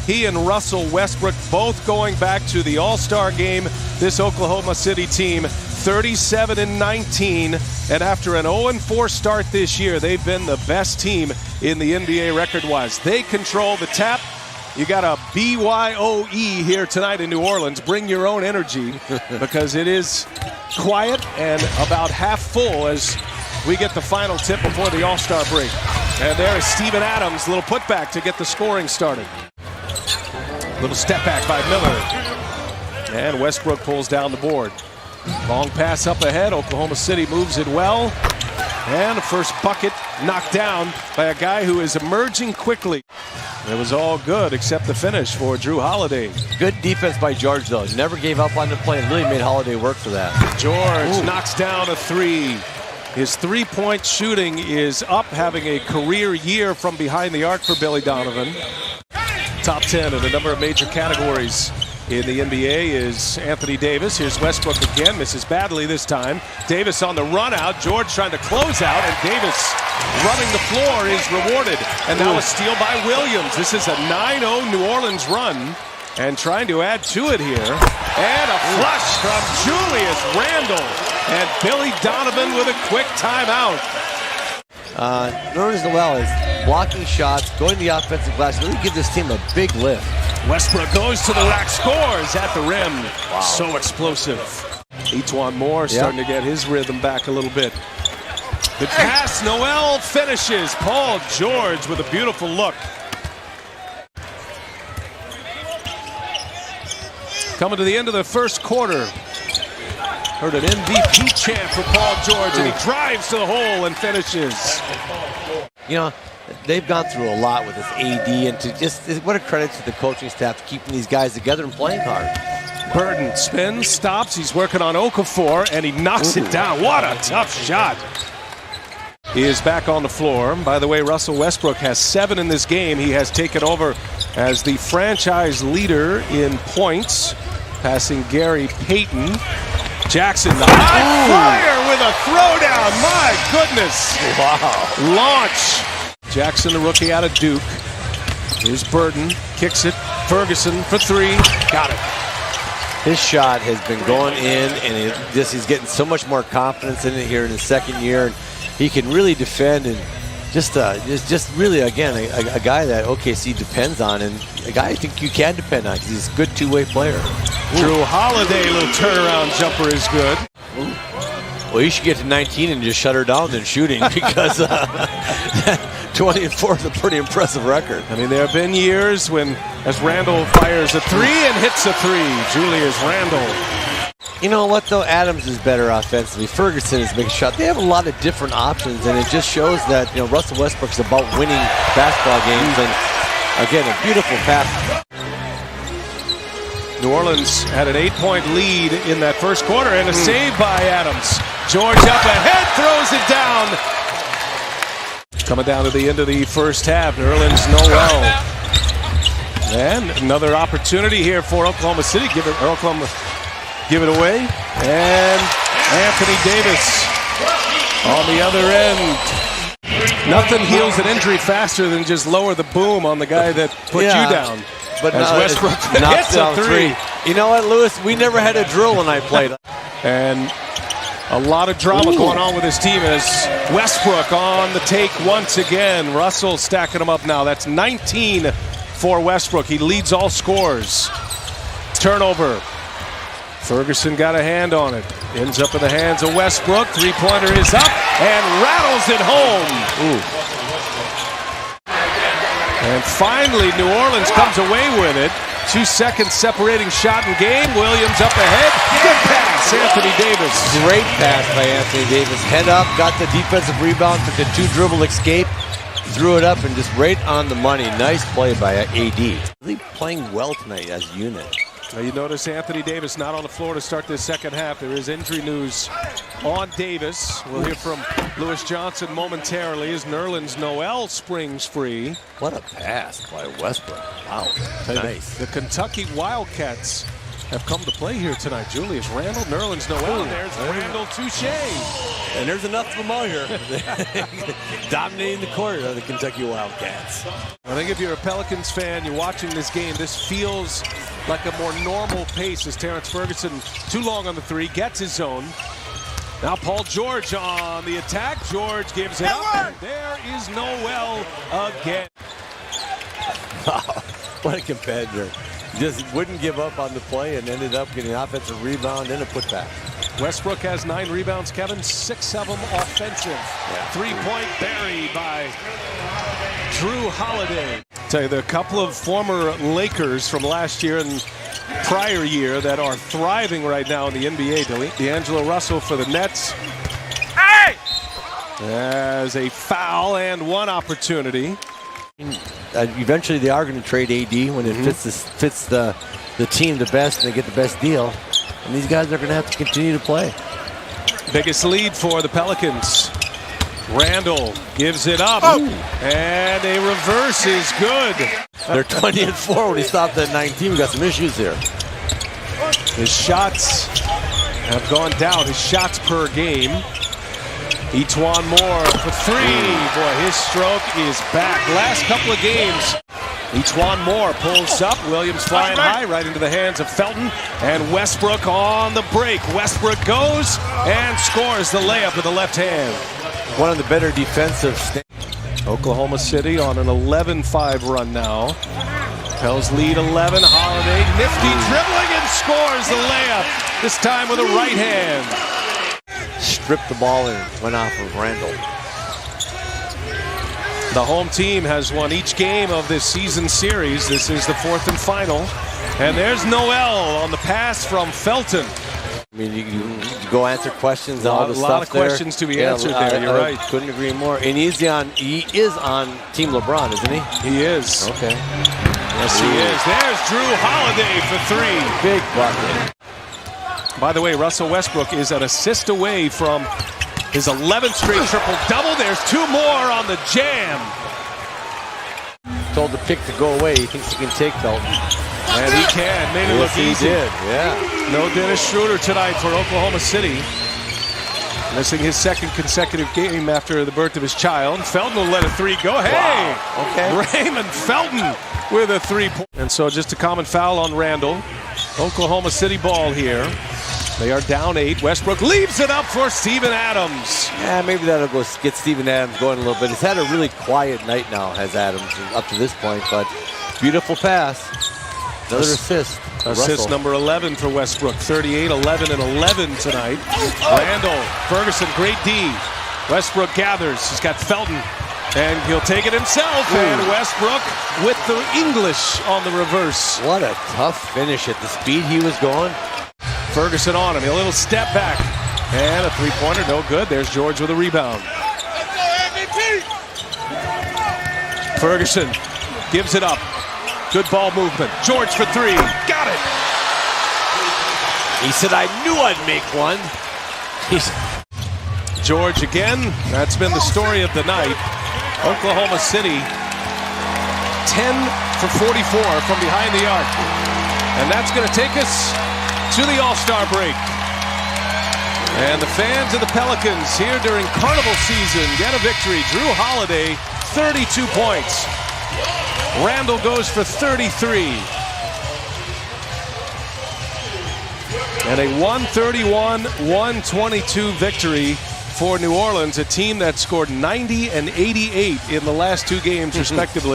He and Russell Westbrook both going back to the All-Star game. This Oklahoma City team 37-19, and after an 0-4 start this year, they've been the best team in the NBA record-wise. They control the tap. You got a BYOE here tonight in New Orleans. Bring your own energy because it is quiet and about half full as we get the final tip before the All-Star break. And there is Steven Adams, little putback to get the scoring started. Little step back by Miller. And Westbrook pulls down the board. Long pass up ahead. Oklahoma City moves it well. And the first bucket knocked down by a guy who is emerging quickly. It was all good except the finish for Drew Holiday. Good defense by George, though. Never gave up on the play and really made Holiday work for that. George knocks down a three. His three-point shooting is up, having a career year from behind the arc for Billy Donovan. Top 10 in a number of major categories in the NBA is Anthony Davis. Here's Westbrook again, misses badly this time. Davis on the run out, George trying to close out, and Davis running the floor is rewarded. And now a steal by Williams. This is a 9-0 New Orleans run, and trying to add to it here. And a flush from Julius Randle, and Billy Donovan with a quick timeout. Nerlens Noel is blocking shots, going to the offensive glass, really give this team a big lift. Westbrook goes to the rack, scores at the rim. Wow. So explosive. Etuan Moore starting to get his rhythm back a little bit. The pass, Noel finishes. Paul George with a beautiful look. Coming to the end of the first quarter. Heard an MVP chant for Paul George, and he drives to the hole and finishes. You know, they've gone through a lot with this AD, and to just, what a credit to the coaching staff for keeping these guys together and playing hard. Burton spins, stops, he's working on Okafor, and he knocks it down. What a tough shot. He is back on the floor. By the way, Russell Westbrook has 7 in this game. He has taken over as the franchise leader in points, passing Gary Payton. Jackson, the high flyer with a throwdown. My goodness. Wow. Launch. Jackson, the rookie out of Duke. Here's Burton. Kicks it. Ferguson for three. Got it. His shot has been going in, and he's getting so much more confidence in it here in his second year. And he can really defend, and just really, again, a guy that OKC depends on, and a guy I think you can depend on because he's a good two-way player. Drew Holiday, little turnaround jumper is good. Well, you should get to 19 and just shut her down than shooting because 20-4 is a pretty impressive record. I mean, there have been years when, as Randle fires a three and hits a three, Julius Randle. You know what, though? Adams is better offensively. Ferguson is making shots. They have a lot of different options, and it just shows that, you know, Russell Westbrook is about winning basketball games. And, again, a beautiful pass. New Orleans had an 8-point lead in that first quarter, and a save by Adams. George up ahead, throws it down. Coming down to the end of the first half, Nerlens Noel. And another opportunity here for Oklahoma City. Give it away. And Anthony Davis on the other end. Nothing heals an injury faster than just lower the boom on the guy that put you down. But as Westbrook hits a three. You know what, Lewis? We never had a drill when I played. And a lot of drama going on with his team as Westbrook on the take once again. Russell stacking them up now. That's 19 for Westbrook. He leads all scores. Turnover. Ferguson got a hand on it. Ends up in the hands of Westbrook. Three-pointer is up and rattles it home. And finally, New Orleans comes away with it. 2 seconds separating shot and game. Williams up ahead. Good pass, Anthony Davis. Great pass by Anthony Davis. Head up, got the defensive rebound, took the 2-dribble escape, threw it up, and just right on the money. Nice play by AD. Really playing well tonight as a unit. Now you notice Anthony Davis not on the floor to start this second half. There is injury news on Davis. We'll hear from Lewis Johnson momentarily as Nerlens Noel springs free. What a pass by Westbrook. Wow, nice. The Kentucky Wildcats have come to play here tonight. Julius Randle, Nerlens Noel, and there's Randle Touche. And there's enough of them out here. Dominating the court of the Kentucky Wildcats. I think if you're a Pelicans fan, you're watching this game, this feels like a more normal pace as Terrence Ferguson, too long on the three, gets his zone. Now Paul George on the attack. George gives it up, and there is Noel again. What a competitor. Just wouldn't give up on the play and ended up getting an offensive rebound and a putback. Westbrook has 9 rebounds, Kevin, 6 of them offensive. Yeah. 3-point buried by Drew Holiday. Tell you, there are a couple of former Lakers from last year and prior year that are thriving right now in the NBA. D'Angelo Russell for the Nets. Hey! As a foul and one opportunity. Eventually they are going to trade AD when it fits the team the best and they get the best deal. And these guys are going to have to continue to play. Biggest lead for the Pelicans. Randle gives it up. And a reverse is good. They're 20-4 when he stopped at 19. We got some issues here. His shots have gone down. His shots per game. Etuan Moore for 3. Boy, his stroke is back. Last couple of games. Etuan Moore pulls up. Williams flying high right into the hands of Felton. And Westbrook on the break. Westbrook goes and scores the layup with the left hand. One of the better defensive Oklahoma City on an 11-5 run now. Pels lead 11. Holiday nifty dribbling and scores the layup. This time with a right hand. Stripped the ball and went off of Randle. The home team has won each game of this season series. This is the 4th and final. And there's Noel on the pass from Felton. I mean, you go answer questions, all the stuff there. A lot of questions to be answered there, you're right. Couldn't agree more. And he is on Team LeBron, isn't he? He is. Okay. Yes, he is. There's Drew Holiday for 3. Big bucket. By the way, Russell Westbrook is an assist away from his 11th straight triple-double. There's 2 more on the jam. Told the pick to go away. He thinks he can take Felton. And he can. Made it look easy. He did, yeah. No Dennis Schroeder tonight for Oklahoma City. Missing his 2nd consecutive game after the birth of his child. Felton will let a 3 go. Hey! Wow. Okay. Raymond Felton with a 3-point. And so just a common foul on Randle. Oklahoma City ball here. They are down 8. Westbrook leaves it up for Steven Adams. Yeah, maybe that'll go get Steven Adams going a little bit. He's had a really quiet night now, has Adams, up to this point, but beautiful pass. Another assist. Assist number 11 for Westbrook. 38, 11, and 11 tonight. Randle, Ferguson, great D. Westbrook gathers. He's got Felton, and he'll take it himself. And Westbrook with the English on the reverse. What a tough finish at the speed he was going. Ferguson on him. A little step back. And a 3-pointer. No good. There's George with a rebound. Ferguson gives it up. Good ball movement. George for 3. Got it. He said, I knew I'd make one. George again. That's been the story of the night. Oklahoma City 10 for 44 from behind the arc. And that's going to take us to the All-Star break. And the fans of the Pelicans here during Carnival season get a victory. Drew Holiday, 32 points. Randle goes for 33. And a 131-122 victory for New Orleans, a team that scored 90 and 88 in the last 2 games, respectively.